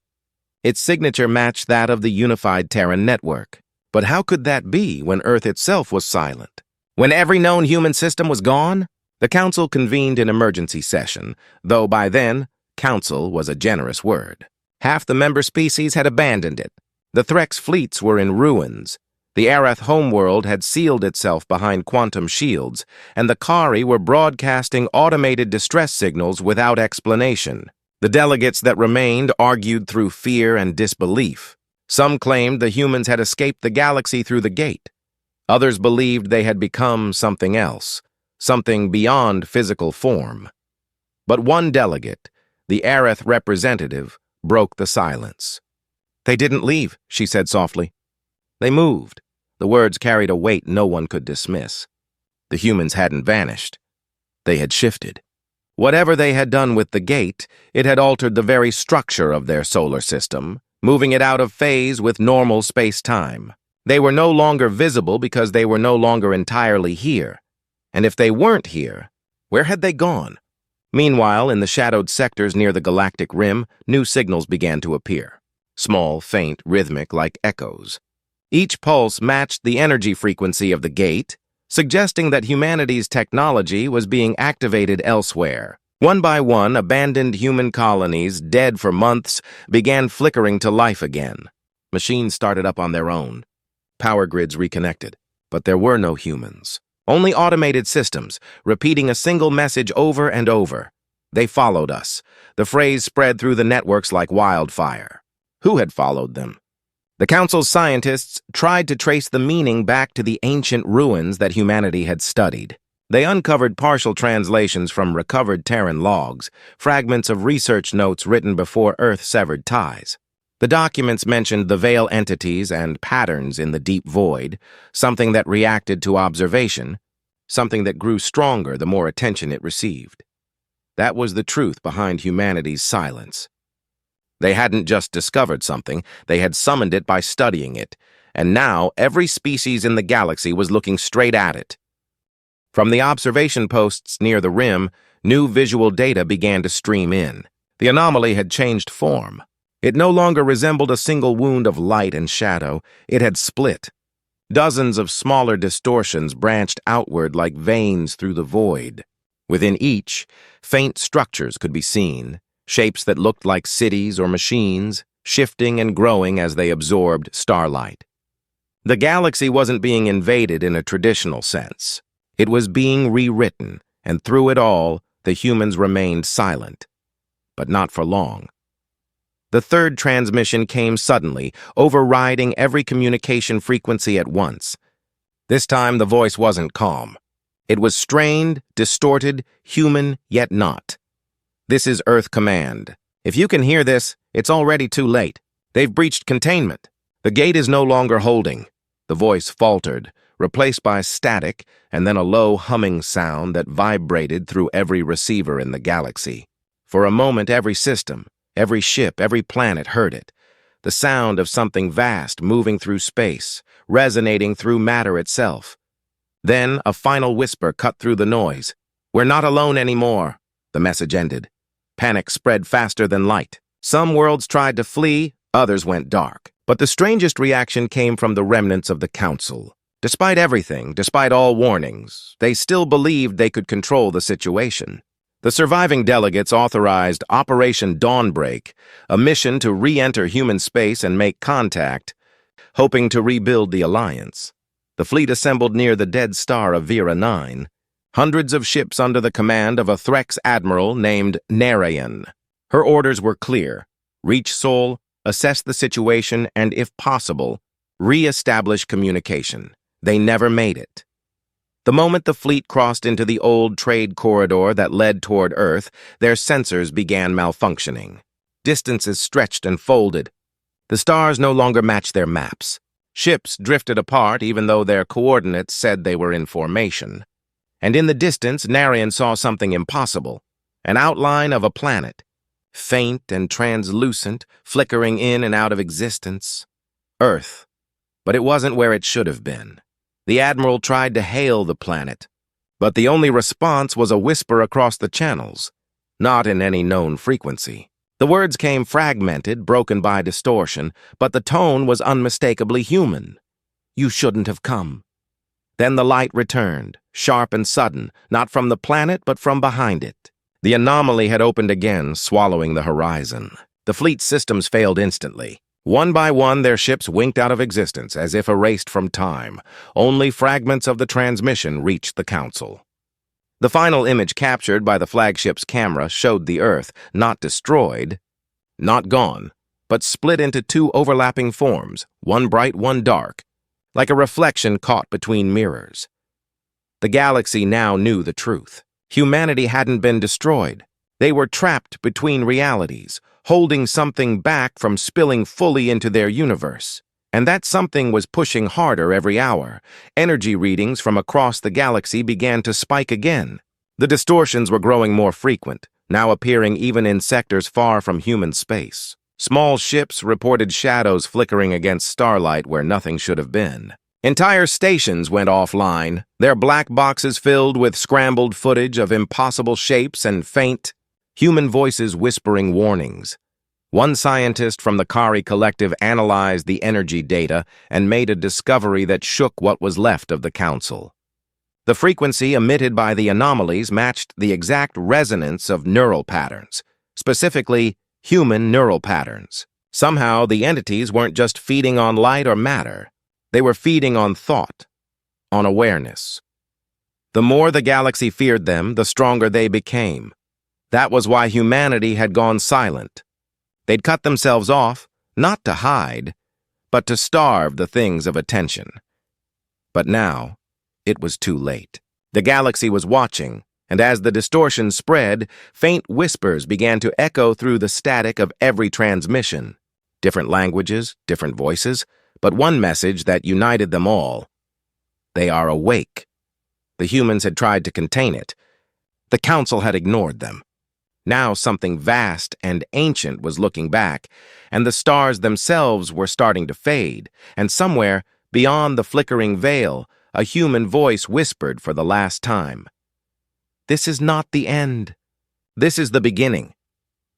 Its signature matched that of the unified Terran network. But how could that be when Earth itself was silent? When every known human system was gone? The Council convened an emergency session, though by then, council was a generous word. Half the member species had abandoned it. The Threx fleets were in ruins. The Arath homeworld had sealed itself behind quantum shields, and the Kari were broadcasting automated distress signals without explanation. The delegates that remained argued through fear and disbelief. Some claimed the humans had escaped the galaxy through the gate. Others believed they had become something else, something beyond physical form. But one delegate, the Aerith representative, broke the silence. "They didn't leave," she said softly. "They moved." The words carried a weight no one could dismiss. The humans hadn't vanished. They had shifted. Whatever they had done with the gate, it had altered the very structure of their solar system, moving it out of phase with normal space-time. They were no longer visible because they were no longer entirely here. And if they weren't here, where had they gone? Meanwhile, in the shadowed sectors near the galactic rim, new signals began to appear. Small, faint, rhythmic, like echoes. Each pulse matched the energy frequency of the gate, suggesting that humanity's technology was being activated elsewhere. One by one, abandoned human colonies, dead for months, began flickering to life again. Machines started up on their own. Power grids reconnected. But there were no humans. Only automated systems, repeating a single message over and over. "They followed us." The phrase spread through the networks like wildfire. Who had followed them? The Council's scientists tried to trace the meaning back to the ancient ruins that humanity had studied. They uncovered partial translations from recovered Terran logs, fragments of research notes written before Earth severed ties. The documents mentioned the veil entities and patterns in the deep void, something that reacted to observation, something that grew stronger the more attention it received. That was the truth behind humanity's silence. They hadn't just discovered something, they had summoned it by studying it, and now every species in the galaxy was looking straight at it. From the observation posts near the rim, new visual data began to stream in. The anomaly had changed form. It no longer resembled a single wound of light and shadow. It had split. Dozens of smaller distortions branched outward like veins through the void. Within each, faint structures could be seen, shapes that looked like cities or machines, shifting and growing as they absorbed starlight. The galaxy wasn't being invaded in a traditional sense. It was being rewritten, and through it all, the humans remained silent. But not for long. The third transmission came suddenly, overriding every communication frequency at once. This time, the voice wasn't calm. It was strained, distorted, human, yet not. "This is Earth Command. If you can hear this, it's already too late. They've breached containment. The gate is no longer holding." The voice faltered, replaced by static and then a low humming sound that vibrated through every receiver in the galaxy. For a moment, every system, every ship, every planet heard it. The sound of something vast moving through space, resonating through matter itself. Then a final whisper cut through the noise. "We're not alone anymore." The message ended. Panic spread faster than light. Some worlds tried to flee, others went dark. But the strangest reaction came from the remnants of the Council. Despite everything, despite all warnings, they still believed they could control the situation. The surviving delegates authorized Operation Dawnbreak, a mission to re-enter human space and make contact, hoping to rebuild the alliance. The fleet assembled near the dead star of Vera 9, hundreds of ships under the command of a Threx admiral named Narayan. Her orders were clear: reach Sol, assess the situation, and if possible, re-establish communication. They never made it. The moment the fleet crossed into the old trade corridor that led toward Earth, their sensors began malfunctioning. Distances stretched and folded. The stars no longer matched their maps. Ships drifted apart even though their coordinates said they were in formation. And in the distance, Narayan saw something impossible, an outline of a planet, faint and translucent, flickering in and out of existence. Earth. But it wasn't where it should have been. The Admiral tried to hail the planet, but the only response was a whisper across the channels, not in any known frequency. The words came fragmented, broken by distortion, but the tone was unmistakably human. "You shouldn't have come." Then the light returned, sharp and sudden, not from the planet, but from behind it. The anomaly had opened again, swallowing the horizon. The fleet's systems failed instantly. One by one, their ships winked out of existence, as if erased from time. Only fragments of the transmission reached the Council. The final image captured by the flagship's camera showed the Earth, not destroyed, not gone, but split into two overlapping forms, one bright, one dark, like a reflection caught between mirrors. The galaxy now knew the truth. Humanity hadn't been destroyed. They were trapped between realities, holding something back from spilling fully into their universe. And that something was pushing harder every hour. Energy readings from across the galaxy began to spike again. The distortions were growing more frequent, now appearing even in sectors far from human space. Small ships reported shadows flickering against starlight where nothing should have been. Entire stations went offline, their black boxes filled with scrambled footage of impossible shapes and faint, human voices whispering warnings. One scientist from the Kari Collective analyzed the energy data and made a discovery that shook what was left of the Council. The frequency emitted by the anomalies matched the exact resonance of neural patterns, specifically human neural patterns. Somehow, the entities weren't just feeding on light or matter. They were feeding on thought, on awareness. The more the galaxy feared them, the stronger they became. That was why humanity had gone silent. They'd cut themselves off, not to hide, but to starve the things of attention. But now, it was too late. The galaxy was watching, and as the distortion spread, faint whispers began to echo through the static of every transmission. Different languages, different voices, but one message that united them all. They are awake. The humans had tried to contain it. The Council had ignored them. Now something vast and ancient was looking back, and the stars themselves were starting to fade, and somewhere, beyond the flickering veil, a human voice whispered for the last time. This is not the end. This is the beginning.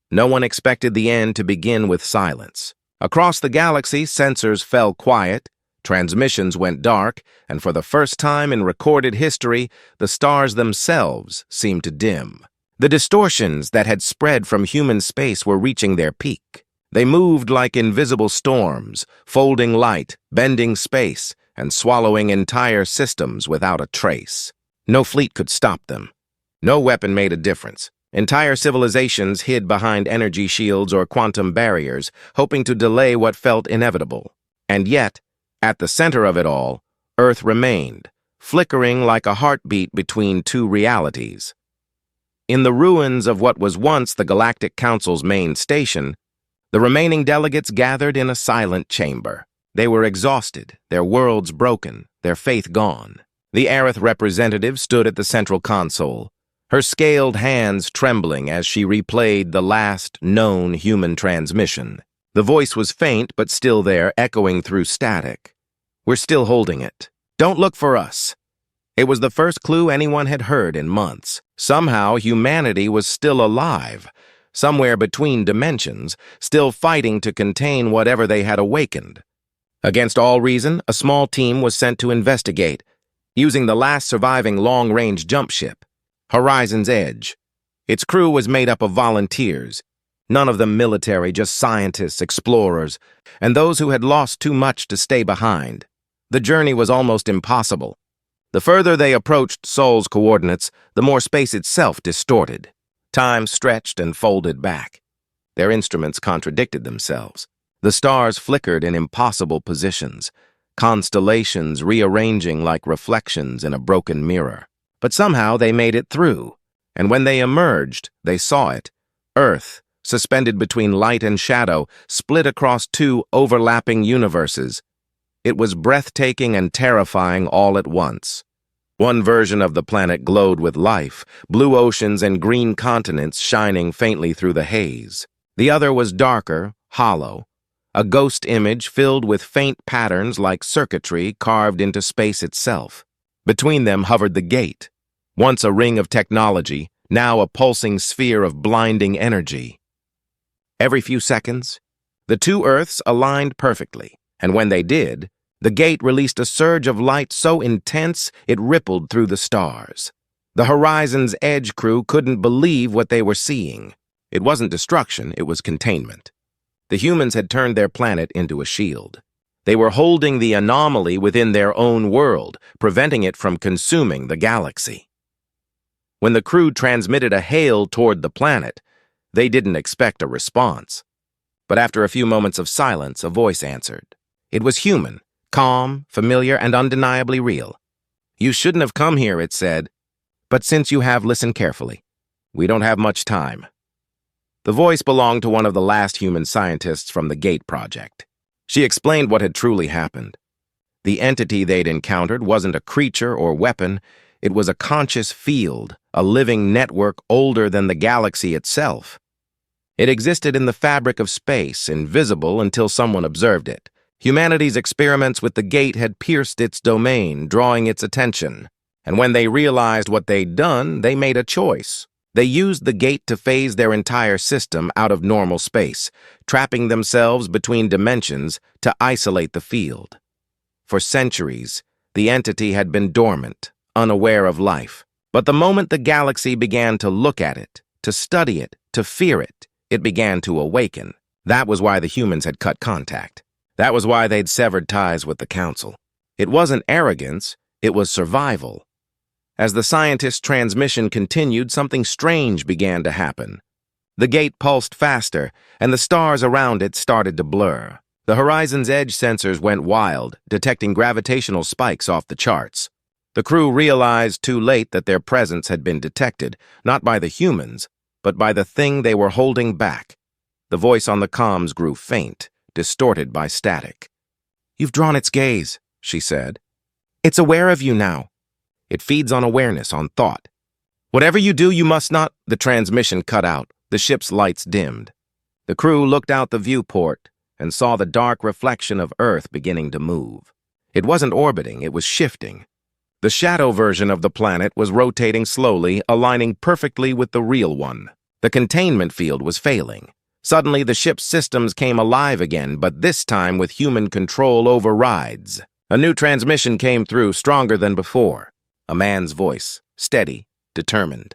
No one expected the end to begin with silence. Across the galaxy, sensors fell quiet, transmissions went dark, and for the first time in recorded history, the stars themselves seemed to dim. The distortions that had spread from human space were reaching their peak. They moved like invisible storms, folding light, bending space, and swallowing entire systems without a trace. No fleet could stop them. No weapon made a difference. Entire civilizations hid behind energy shields or quantum barriers, hoping to delay what felt inevitable. And yet, at the center of it all, Earth remained, flickering like a heartbeat between two realities. In the ruins of what was once the Galactic Council's main station, the remaining delegates gathered in a silent chamber. They were exhausted, their worlds broken, their faith gone. The Aerith representative stood at the central console, her scaled hands trembling as she replayed the last known human transmission. The voice was faint but still there, echoing through static. We're still holding it. Don't look for us. It was the first clue anyone had heard in months. Somehow, humanity was still alive, somewhere between dimensions, still fighting to contain whatever they had awakened. Against all reason, a small team was sent to investigate, using the last surviving long-range jump ship, Horizon's Edge. Its crew was made up of volunteers, none of them military, just scientists, explorers, and those who had lost too much to stay behind. The journey was almost impossible. The further they approached Sol's coordinates, the more space itself distorted. Time stretched and folded back. Their instruments contradicted themselves. The stars flickered in impossible positions, constellations rearranging like reflections in a broken mirror. But somehow they made it through, and when they emerged, they saw it. Earth, suspended between light and shadow, split across two overlapping universes. It was breathtaking and terrifying all at once. One version of the planet glowed with life, blue oceans and green continents shining faintly through the haze. The other was darker, hollow, a ghost image filled with faint patterns like circuitry carved into space itself. Between them hovered the gate, once a ring of technology, now a pulsing sphere of blinding energy. Every few seconds, the two Earths aligned perfectly, and when they did, the gate released a surge of light so intense it rippled through the stars. The Horizon's Edge crew couldn't believe what they were seeing. It wasn't destruction, it was containment. The humans had turned their planet into a shield. They were holding the anomaly within their own world, preventing it from consuming the galaxy. When the crew transmitted a hail toward the planet, they didn't expect a response. But after a few moments of silence, a voice answered. It was human, calm, familiar, and undeniably real. You shouldn't have come here, it said. But since you have, listen carefully. We don't have much time. The voice belonged to one of the last human scientists from the Gate Project. She explained what had truly happened. The entity they'd encountered wasn't a creature or weapon. It was a conscious field, a living network older than the galaxy itself. It existed in the fabric of space, invisible until someone observed it. Humanity's experiments with the Gate had pierced its domain, drawing its attention. And when they realized what they'd done, they made a choice. They used the Gate to phase their entire system out of normal space, trapping themselves between dimensions to isolate the field. For centuries, the entity had been dormant, unaware of life. But the moment the galaxy began to look at it, to study it, to fear it, it began to awaken. That was why the humans had cut contact. That was why they'd severed ties with the Council. It wasn't arrogance, it was survival. As the scientist's transmission continued, something strange began to happen. The Gate pulsed faster, and the stars around it started to blur. The horizon's edge sensors went wild, detecting gravitational spikes off the charts. The crew realized too late that their presence had been detected, not by the humans, but by the thing they were holding back. The voice on the comms grew faint, distorted by static. "You've drawn its gaze," she said. "It's aware of you now. It feeds on awareness, on thought. Whatever you do, you must not—" The transmission cut out. The ship's lights dimmed. The crew looked out the viewport and saw the dark reflection of Earth beginning to move. It wasn't orbiting, it was shifting. The shadow version of the planet was rotating slowly, aligning perfectly with the real one. The containment field was failing. Suddenly, the ship's systems came alive again, but this time with human control overrides. A new transmission came through, stronger than before. A man's voice, steady, determined.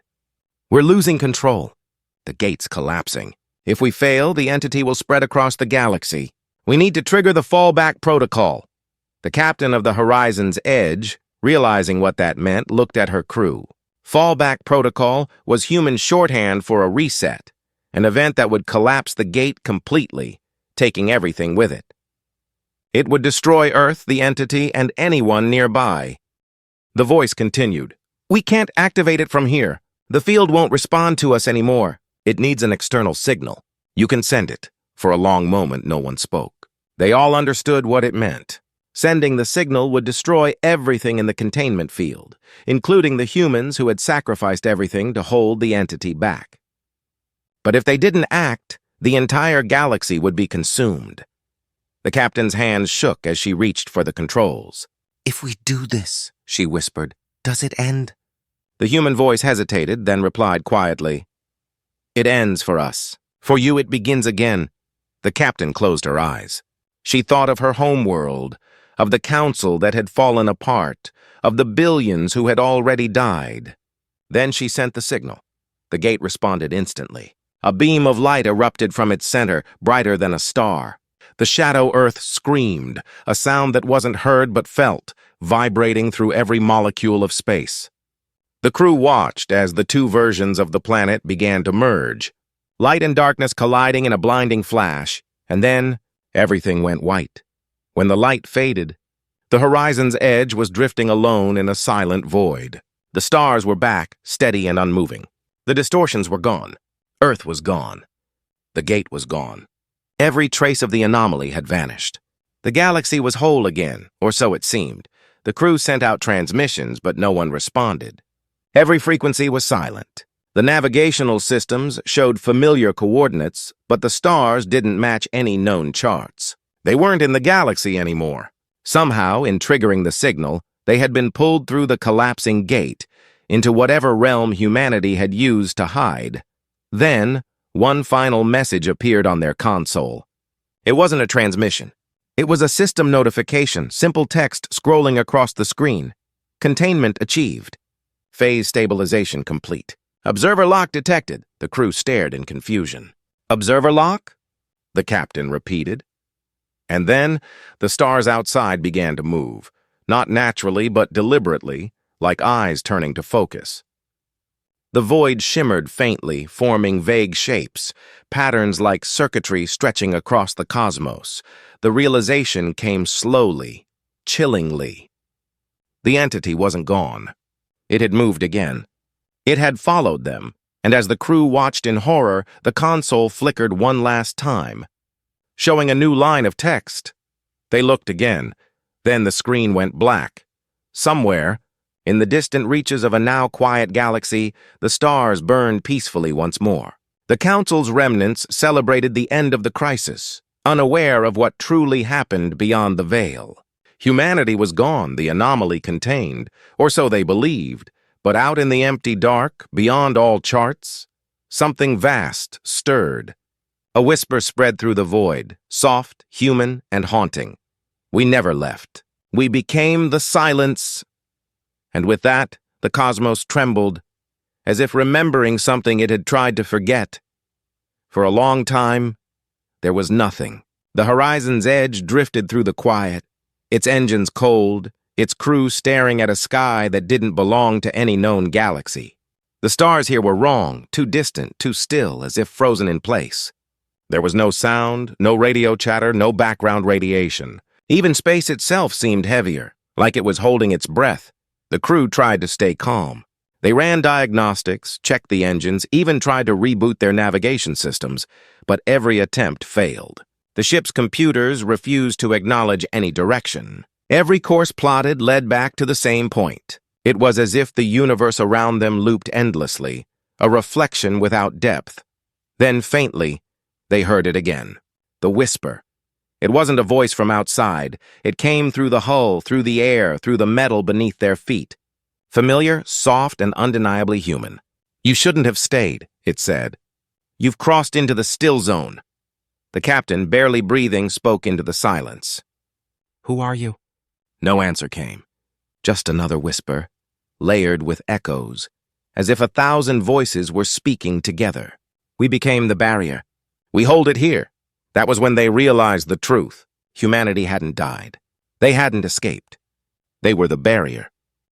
"We're losing control. The Gate's collapsing. If we fail, the entity will spread across the galaxy. We need to trigger the fallback protocol." The captain of the Horizon's Edge, realizing what that meant, looked at her crew. Fallback protocol was human shorthand for a reset, an event that would collapse the Gate completely, taking everything with it. It would destroy Earth, the entity, and anyone nearby. The voice continued. "We can't activate it from here. The field won't respond to us anymore. It needs an external signal. You can send it." For a long moment, no one spoke. They all understood what it meant. Sending the signal would destroy everything in the containment field, including the humans who had sacrificed everything to hold the entity back. But if they didn't act, the entire galaxy would be consumed. The captain's hands shook as she reached for the controls. "If we do this," she whispered, "does it end?" The human voice hesitated, then replied quietly, "It ends for us. For you, it begins again." The captain closed her eyes. She thought of her homeworld, of the council that had fallen apart, of the billions who had already died. Then she sent the signal. The Gate responded instantly. A beam of light erupted from its center, brighter than a star. The shadow Earth screamed, a sound that wasn't heard but felt, vibrating through every molecule of space. The crew watched as the two versions of the planet began to merge, light and darkness colliding in a blinding flash, and then everything went white. When the light faded, the horizon's edge was drifting alone in a silent void. The stars were back, steady and unmoving. The distortions were gone. Earth was gone. The Gate was gone. Every trace of the anomaly had vanished. The galaxy was whole again, or so it seemed. The crew sent out transmissions, but no one responded. Every frequency was silent. The navigational systems showed familiar coordinates, but the stars didn't match any known charts. They weren't in the galaxy anymore. Somehow, in triggering the signal, they had been pulled through the collapsing Gate into whatever realm humanity had used to hide. Then, one final message appeared on their console. It wasn't a transmission. It was a system notification, simple text scrolling across the screen. Containment achieved. Phase stabilization complete. Observer lock detected. The crew stared in confusion. "Observer lock?" the captain repeated. And then, the stars outside began to move, not naturally but deliberately, like eyes turning to focus. The void shimmered faintly, forming vague shapes, patterns like circuitry stretching across the cosmos. The realization came slowly, chillingly. The entity wasn't gone. It had moved again. It had followed them, And as the crew watched in horror, the console flickered one last time, showing a new line of text. They looked again. Then the screen went black. Somewhere, in the distant reaches of a now quiet galaxy, the stars burned peacefully once more. The Council's remnants celebrated the end of the crisis, unaware of what truly happened beyond the veil. Humanity was gone, the anomaly contained, or so they believed, but out in the empty dark, beyond all charts, something vast stirred. A whisper spread through the void, soft, human, and haunting. We never left. We became the silence. And with that, the cosmos trembled, as if remembering something it had tried to forget. For a long time, there was nothing. The horizon's edge drifted through the quiet, its engines cold, its crew staring at a sky that didn't belong to any known galaxy. The stars here were wrong, too distant, too still, as if frozen in place. There was no sound, no radio chatter, no background radiation. Even space itself seemed heavier, like it was holding its breath. The crew tried to stay calm. They ran diagnostics, checked the engines, even tried to reboot their navigation systems, but every attempt failed. The ship's computers refused to acknowledge any direction. Every course plotted led back to the same point. It was as if the universe around them looped endlessly, a reflection without depth. Then faintly, they heard it again. The whisper. It wasn't a voice from outside. It came through the hull, through the air, through the metal beneath their feet. Familiar, soft, and undeniably human. "You shouldn't have stayed," it said. "You've crossed into the still zone." The captain, barely breathing, spoke into the silence. "Who are you?" No answer came. Just another whisper, layered with echoes, as if 1,000 voices were speaking together. "We became the barrier. We hold it here." That was when they realized the truth. Humanity hadn't died. They hadn't escaped. They were the barrier.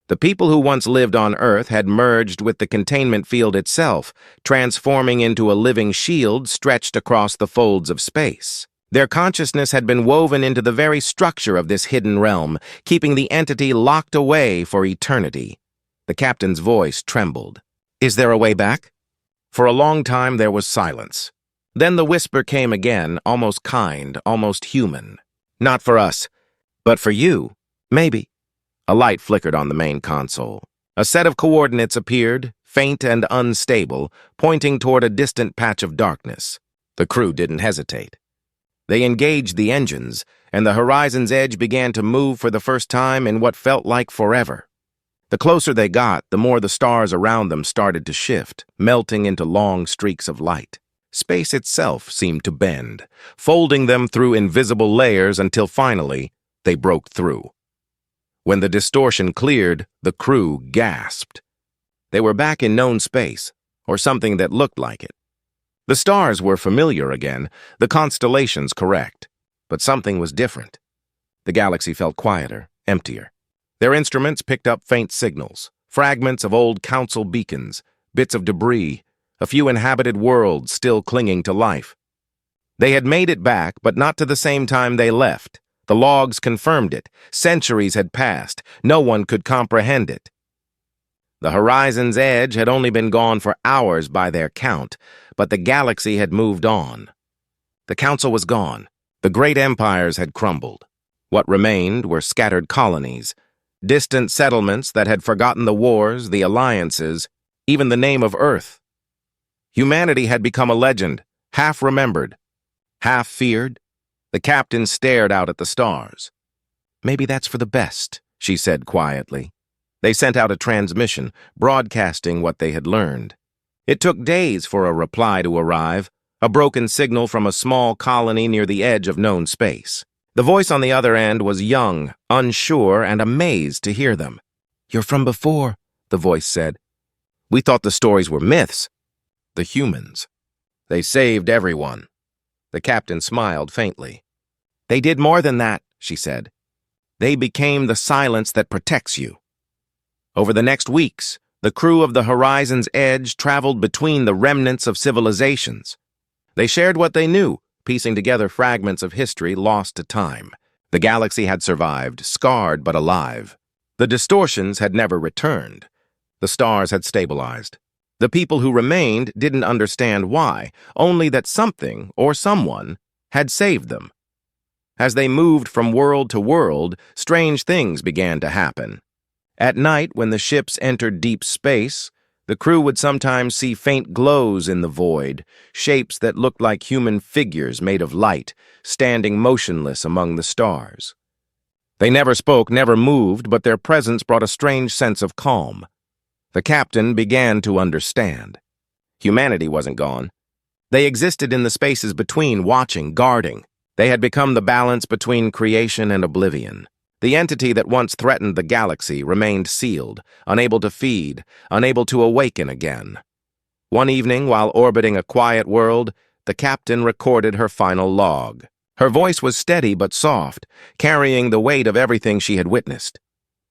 The people who once lived on Earth had merged with the containment field itself, transforming into a living shield stretched across the folds of space. Their consciousness had been woven into the very structure of this hidden realm, keeping the entity locked away for eternity. The captain's voice trembled. "Is there a way back?" For a long time there was silence. Then the whisper came again, almost kind, almost human. "Not for us, but for you, maybe." A light flickered on the main console. A set of coordinates appeared, faint and unstable, pointing toward a distant patch of darkness. The crew didn't hesitate. They engaged the engines, and the horizon's edge began to move for the first time in what felt like forever. The closer they got, the more the stars around them started to shift, melting into long streaks of light. Space itself seemed to bend, folding them through invisible layers until finally they broke through. When the distortion cleared, the crew gasped. They were back in known space, or something that looked like it. The stars were familiar again, the constellations correct, but something was different. The galaxy felt quieter, emptier. Their instruments picked up faint signals, fragments of old council beacons, bits of debris, a few inhabited worlds still clinging to life. They had made it back, but not to the same time they left. The logs confirmed it. Centuries had passed. No one could comprehend it. The horizon's edge had only been gone for hours by their count, but the galaxy had moved on. The council was gone. The great empires had crumbled. What remained were scattered colonies, distant settlements that had forgotten the wars, the alliances, even the name of Earth. Humanity had become a legend, half remembered, half feared. The captain stared out at the stars. "Maybe that's for the best," she said quietly. They sent out a transmission, broadcasting what they had learned. It took days for a reply to arrive, a broken signal from a small colony near the edge of known space. The voice on the other end was young, unsure, and amazed to hear them. "You're from before," the voice said. "We thought the stories were myths." "The humans. They saved everyone." The captain smiled faintly. "They did more than that," she said. "They became the silence that protects you." Over the next weeks, the crew of the Horizon's Edge traveled between the remnants of civilizations. They shared what they knew, piecing together fragments of history lost to time. The galaxy had survived, scarred but alive. The distortions had never returned. The stars had stabilized. The people who remained didn't understand why, only that something or someone had saved them. As they moved from world to world, strange things began to happen. At night, when the ships entered deep space, the crew would sometimes see faint glows in the void, shapes that looked like human figures made of light, standing motionless among the stars. They never spoke, never moved, but their presence brought a strange sense of calm. The captain began to understand. Humanity wasn't gone. They existed in the spaces between, watching, guarding. They had become the balance between creation and oblivion. The entity that once threatened the galaxy remained sealed, unable to feed, unable to awaken again. One evening, while orbiting a quiet world, the captain recorded her final log. Her voice was steady but soft, carrying the weight of everything she had witnessed.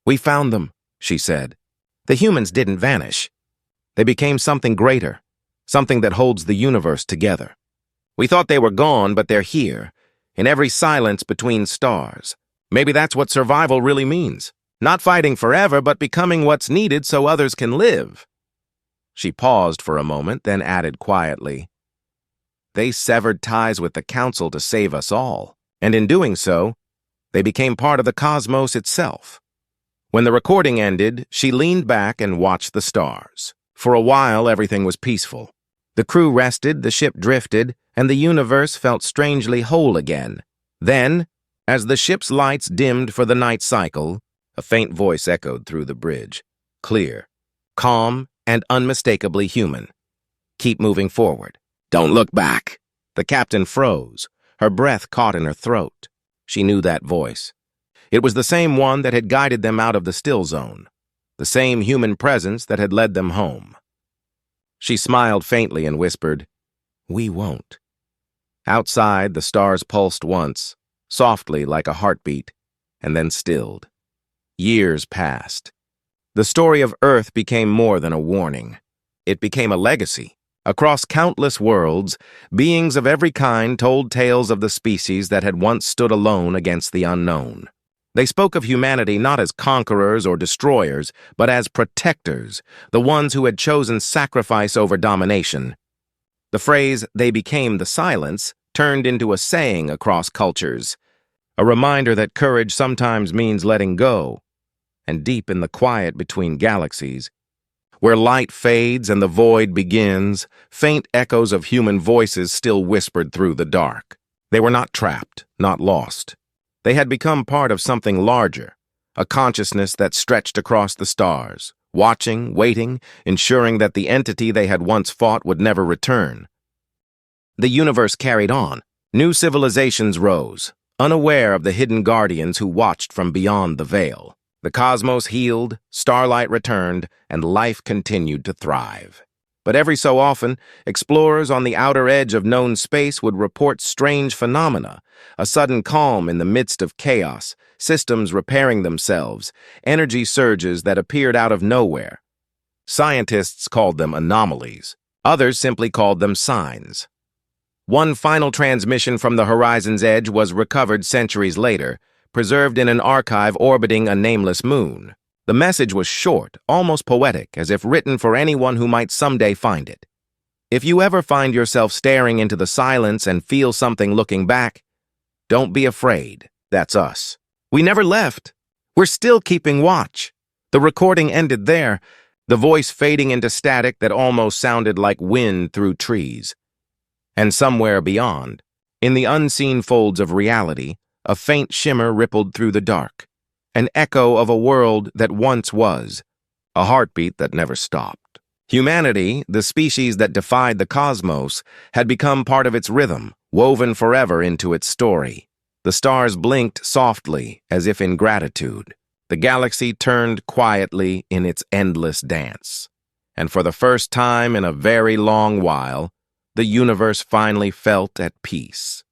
"We found them," she said. "The humans didn't vanish. They became something greater, something that holds the universe together. We thought they were gone, but they're here, in every silence between stars. Maybe that's what survival really means. Not fighting forever, but becoming what's needed so others can live." She paused for a moment, then added quietly, "They severed ties with the Council to save us all, and in doing so, they became part of the cosmos itself." When the recording ended, she leaned back and watched the stars. For a while, everything was peaceful. The crew rested, the ship drifted, and the universe felt strangely whole again. Then, as the ship's lights dimmed for the night cycle, a faint voice echoed through the bridge. Clear, calm, and unmistakably human. "Keep moving forward. Don't look back." The captain froze, her breath caught in her throat. She knew that voice. It was the same one that had guided them out of the still zone, the same human presence that had led them home. She smiled faintly and whispered, "We won't." Outside, the stars pulsed once, softly like a heartbeat, and then stilled. Years passed. The story of Earth became more than a warning. It became a legacy. Across countless worlds, beings of every kind told tales of the species that had once stood alone against the unknown. They spoke of humanity not as conquerors or destroyers, but as protectors, the ones who had chosen sacrifice over domination. The phrase, "they became the silence," turned into a saying across cultures, a reminder that courage sometimes means letting go. And deep in the quiet between galaxies, where light fades and the void begins, faint echoes of human voices still whispered through the dark. They were not trapped, not lost. They had become part of something larger, a consciousness that stretched across the stars, watching, waiting, ensuring that the entity they had once fought would never return. The universe carried on. New civilizations rose, unaware of the hidden guardians who watched from beyond the veil. The cosmos healed, starlight returned, and life continued to thrive. But every so often, explorers on the outer edge of known space would report strange phenomena, a sudden calm in the midst of chaos, systems repairing themselves, energy surges that appeared out of nowhere. Scientists called them anomalies. Others simply called them signs. One final transmission from the horizon's edge was recovered centuries later, preserved in an archive orbiting a nameless moon. The message was short, almost poetic, as if written for anyone who might someday find it. If you ever find yourself staring into the silence and feel something looking back, don't be afraid. That's us. We never left. We're still keeping watch. The recording ended there, the voice fading into static that almost sounded like wind through trees. And somewhere beyond, in the unseen folds of reality, a faint shimmer rippled through the dark. An echo of a world that once was, a heartbeat that never stopped. Humanity, the species that defied the cosmos, had become part of its rhythm, woven forever into its story. The stars blinked softly, as if in gratitude. The galaxy turned quietly in its endless dance. And for the first time in a very long while, the universe finally felt at peace.